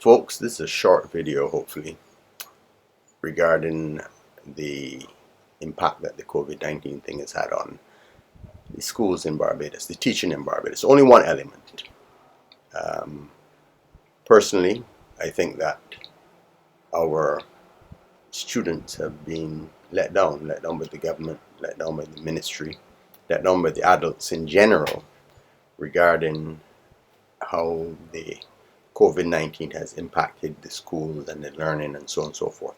Folks, this is a short video, hopefully, regarding the impact that the COVID-19 thing has had on the schools in Barbados, the teaching in Barbados. Only one element. Personally, I think that our students have been let down by the government, let down by the ministry, let down by the adults in general regarding how the COVID-19 has impacted the schools and the learning and so on and so forth.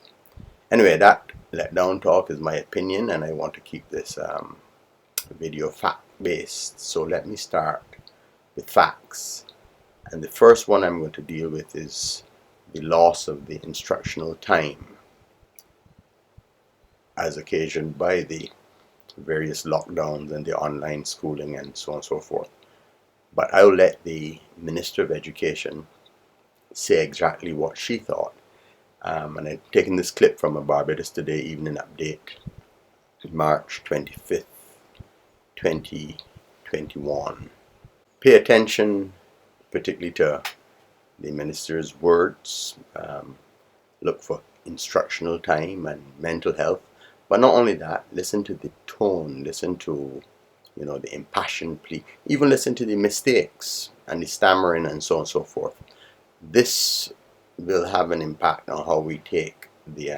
Anyway, that letdown talk is my opinion, and I want to keep this video fact-based. So let me start with facts. And the first one I'm going to deal with is the loss of the instructional time as occasioned by the various lockdowns and the online schooling and so on and so forth. But I'll let the Minister of Education say exactly what she thought. And I've taken this clip from a Barbados Today Evening Update, March 25th, 2021. Pay attention particularly to the Minister's words. Look for instructional time and mental health. But not only that, listen to the tone, listen to the impassioned plea, even listen to the mistakes and the stammering and so on and so forth. This will have an impact on how we take the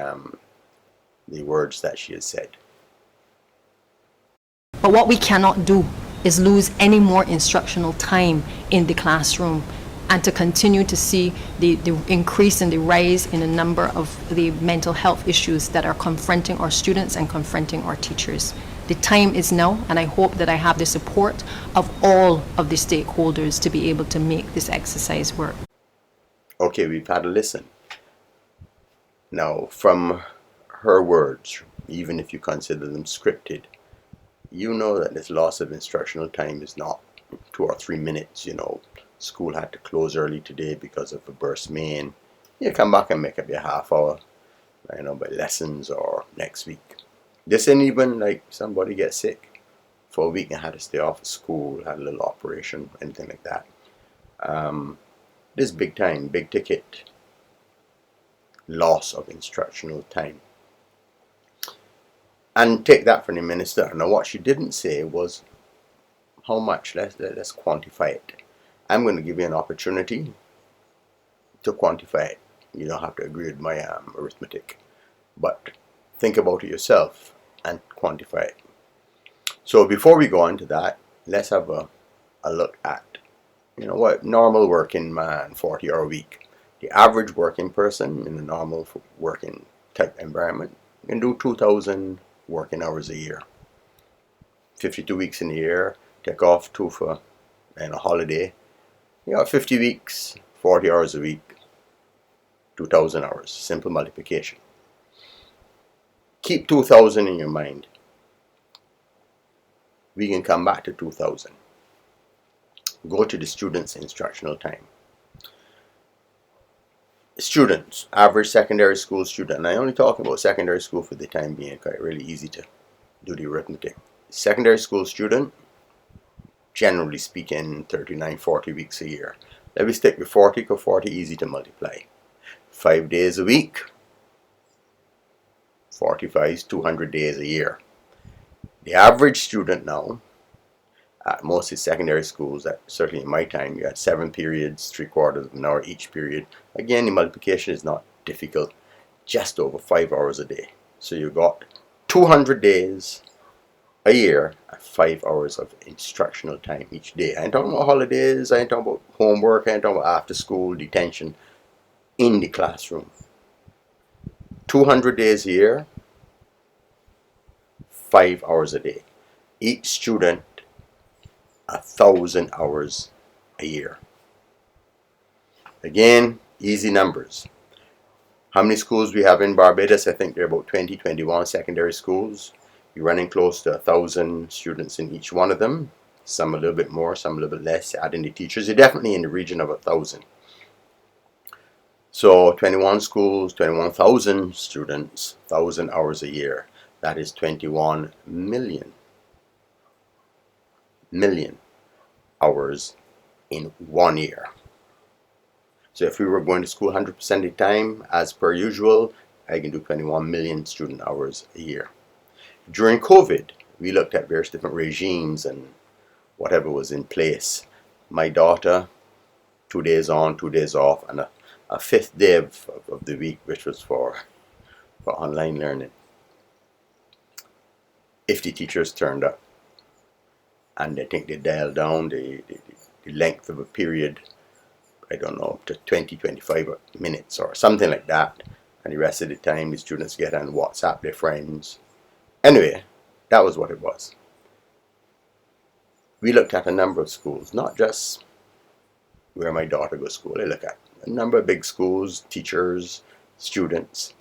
words that she has said. But what we cannot do is lose any more instructional time in the classroom, and to continue to see the increase in the rise in the number of the mental health issues that are confronting our students and confronting our teachers. The time is now, and I hope that I have the support of all of the stakeholders to be able to make this exercise work. Okay, we've had a listen. Now, from her words, even if you consider them scripted, you know that this loss of instructional time is not 2 or 3 minutes. School had to close early today because of a burst main. You come back and make up your half hour, by lessons or next week. This ain't even like somebody gets sick for a week and had to stay off of school, had a little operation, anything like that. This big time, big ticket loss of instructional time. And take that from the minister. Now, what she didn't say was how much. Let's quantify it. I'm going to give you an opportunity to quantify it. You don't have to agree with my arithmetic, but think about it yourself and quantify it. So before we go into that, let's have a look at what normal working man, 40-hour week. The average working person in a normal working type environment can do 2,000 working hours a year. 52 weeks in a year, take off 2 for a holiday. 50 weeks, 40 hours a week, 2,000 hours. Simple multiplication. Keep 2,000 in your mind. We can come back to 2,000. Go to the students' instructional time. Students, average secondary school student, and I only talk about secondary school for the time being, because it's really easy to do the arithmetic. Secondary school student, generally speaking, 39, 40 weeks a year. Let me stick with 40, because 40 easy to multiply. 5 days a week, 45 is 200 days a year. The average student now, at most of secondary schools, certainly in my time, you had 7 periods, 3/4 of an hour each period. Again, the multiplication is not difficult, just over 5 hours a day. So you got 200 days a year at 5 hours of instructional time each day. I ain't talking about holidays, I ain't talking about homework, I ain't talking about after school detention, in the classroom. 200 days a year, 5 hours a day. Each student 1,000 hours a year. Again, easy numbers. How many schools we have in Barbados? I think there are about 20, 21 secondary schools. You're running close to 1,000 students in each one of them. Some a little bit more, some a little bit less. Adding the teachers, you're definitely in the region of 1,000. So 21 schools, 21,000 students, 1,000 hours a year. That is 21 million hours in 1 year. So if we were going to school 100% of the time, as per usual, I can do 21 million student hours a year. During COVID, we looked at various different regimes and whatever was in place. My daughter, 2 days on, 2 days off, and a fifth day of the week, which was for online learning. If the teachers turned up, and I think they dialed down the length of a period, I don't know, up to 20, 25 minutes or something like that. And the rest of the time, the students get on WhatsApp their friends. Anyway, that was what it was. We looked at a number of schools, not just where my daughter goes to school. I look at a number of big schools, teachers, students.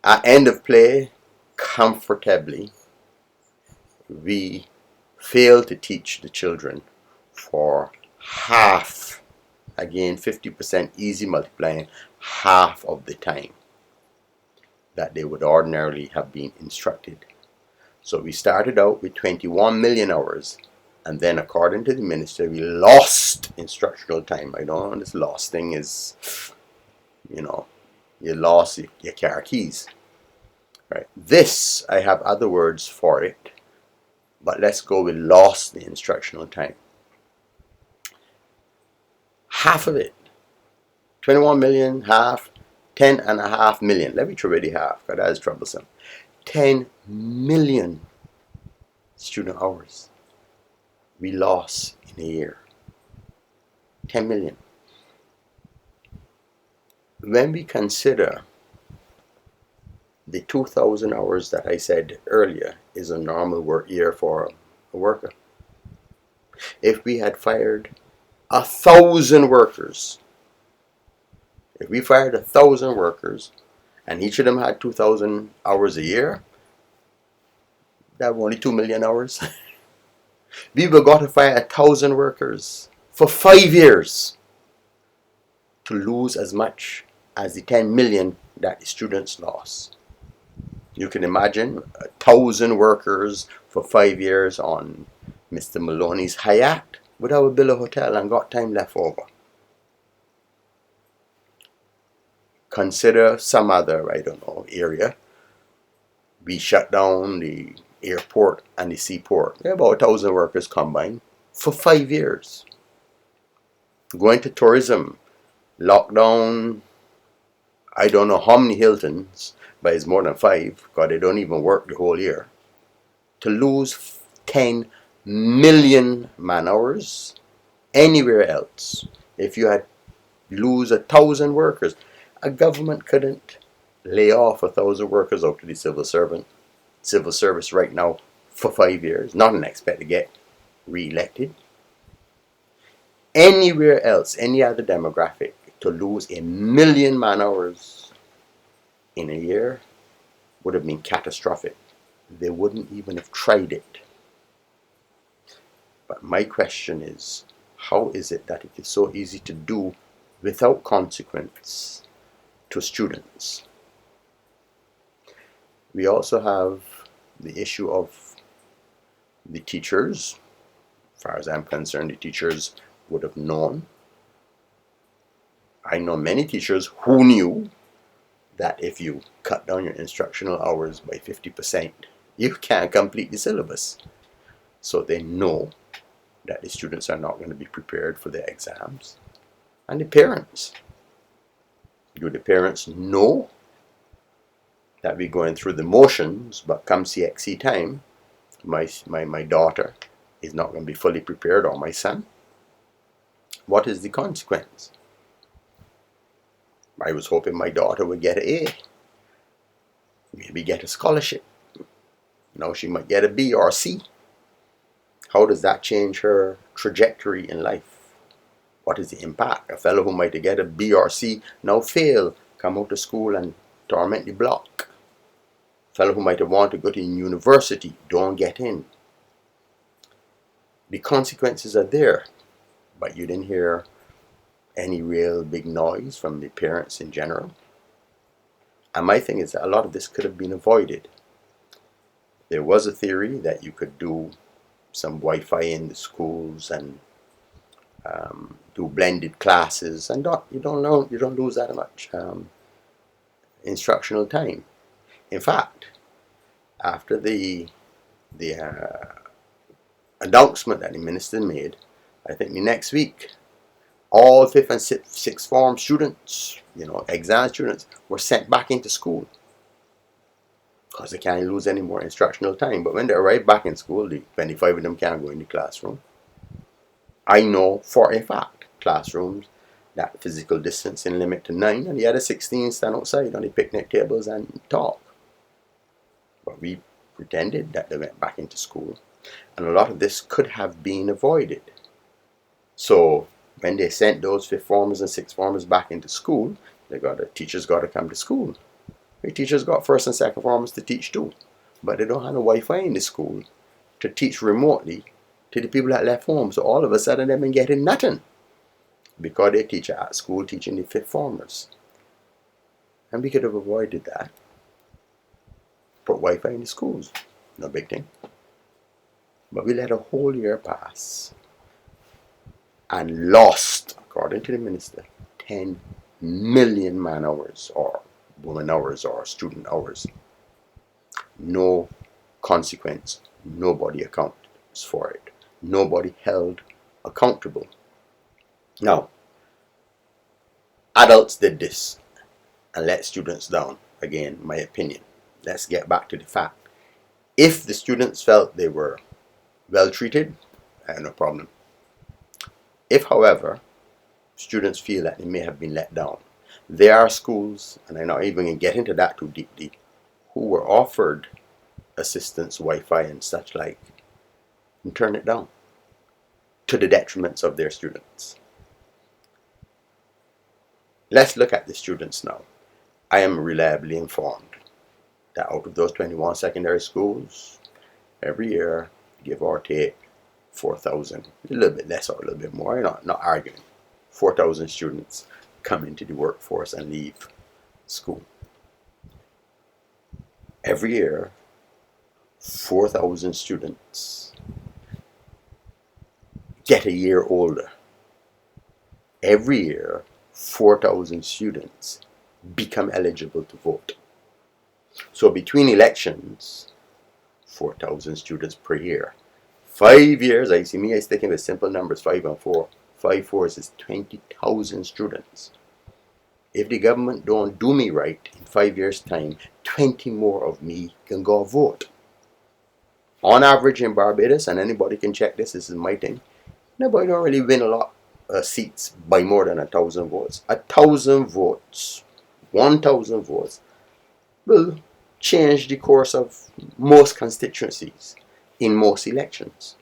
At end of play, comfortably, we failed to teach the children for half, again 50% easy multiplying, half of the time that they would ordinarily have been instructed. So we started out with 21 million hours, and then according to the minister, we lost instructional time. I don't know, this lost thing is, you lost your car keys. Right. This, I have other words for it, but let's go with lost the instructional time. Half of it, 21 million, half, 10.5 million. Let me try the half, because that is troublesome. 10 million student hours we lost in a year. 10 million. When we consider the 2,000 hours that I said earlier is a normal work year for a worker. If we had fired 1,000 workers, if we fired 1,000 workers and each of them had 2,000 hours a year, that was only 2 million hours. We were going to fire 1,000 workers for 5 years to lose as much as the 10 million that the students lost. You can imagine 1,000 workers for 5 years on Mr. Maloney's Hyatt without a bill of hotel and got time left over. Consider some other, I don't know, area. We shut down the airport and the seaport. There are about 1,000 workers combined for 5 years. Going to tourism, lockdown, I don't know how many Hiltons, but it's more than 5, because they don't even work the whole year. To lose 10 million man hours anywhere else. If you had lose 1,000 workers, a government couldn't lay off 1,000 workers out to the civil service right now for 5 years, not and expect to get re-elected. Anywhere else, any other demographic, to lose 1 million man hours in a year would have been catastrophic. They wouldn't even have tried it. But my question is, how is it that it is so easy to do without consequence to students? We also have the issue of the teachers. As far as I'm concerned, the teachers would have known. I know many teachers who knew that if you cut down your instructional hours by 50%, you can't complete the syllabus. So they know that the students are not going to be prepared for their exams. And the parents. Do the parents know that we're going through the motions, but come CXC time, my daughter is not going to be fully prepared, or my son? What is the consequence? I was hoping my daughter would get an A, maybe get a scholarship. Now she might get a B or a C. How does that change her trajectory in life? What is the impact? A fellow who might get a B or C now fail, come out of school and torment the block. A fellow who might have wanted to go to university, don't get in. The consequences are there, but you didn't hear any real big noise from the parents in general. And my thing is that a lot of this could have been avoided. There was a theory that you could do some Wi-Fi in the schools and do blended classes, and you don't lose that much instructional time. In fact, after the announcement that the minister made, I think the next week, all fifth and sixth form students, exam students, were sent back into school because they can't lose any more instructional time. But when they arrive back in school, the 25 of them can't go in the classroom. I know for a fact classrooms that physical distancing limit to 9, and the other 16 stand outside on the picnic tables and talk. But we pretended that they went back into school, and a lot of this could have been avoided. So when they sent those fifth formers and sixth formers back into school, teachers got to come to school. The teachers got first and second formers to teach too, but they don't have no Wi-Fi in the school to teach remotely to the people that left home. So all of a sudden they've been getting nothing because they teach at school teaching the fifth formers. And we could have avoided that. Put Wi-Fi in the schools, no big thing. But we let a whole year pass and lost, according to the minister, 10 million man hours or woman hours or student hours. No consequence, nobody accounts for it. Nobody held accountable. Now, adults did this and let students down. Again, my opinion. Let's get back to the fact. If the students felt they were well treated, I have no problem. If, however, students feel that they may have been let down, there are schools, and I'm not even going to get into that too deeply, who were offered assistance, Wi-Fi and such like, and turn it down to the detriments of their students. Let's look at the students now. I am reliably informed that out of those 21 secondary schools, every year, give or take, 4,000, a little bit less or a little bit more, not arguing, 4,000 students come into the workforce and leave school. Every year, 4,000 students get a year older. Every year, 4,000 students become eligible to vote. So between elections, 4,000 students per year. 5 years, I sticking with simple numbers, 5 and 4. 5 fours is 20,000 students. If the government don't do me right, in 5 years' time, 20 more of me can go vote. On average in Barbados, and anybody can check this is my thing, nobody don't really win a lot of seats by more than 1,000 votes. 1,000 votes, 1,000 votes will change the course of most constituencies in most elections.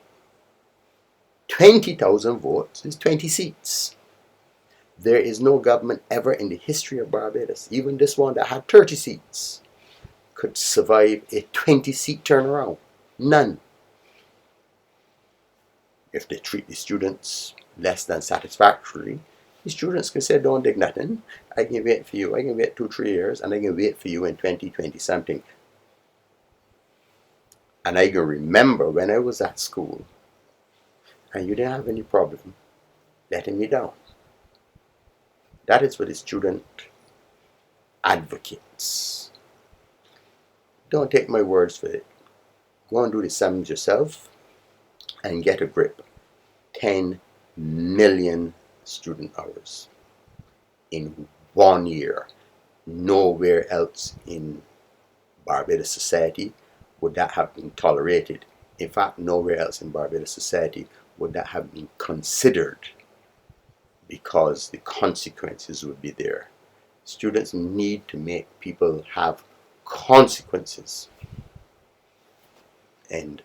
20,000 votes is 20 seats. There is no government ever in the history of Barbados, even this one that had 30 seats, could survive a 20-seat turnaround. None. If they treat the students less than satisfactorily, the students can say, don't dig nothing. I can wait for you. I can wait 2-3 years, and I can wait for you in 2020 something. And I can remember when I was at school, and you didn't have any problem letting me down. That is for the student advocates. Don't take my words for it. Go and do the sums yourself and get a grip. 10 million student hours in 1 year. Nowhere else in Barbados society would that have been tolerated. In fact, nowhere else in Barbados society would that have been considered, because the consequences would be there. Students need to make people have consequences. And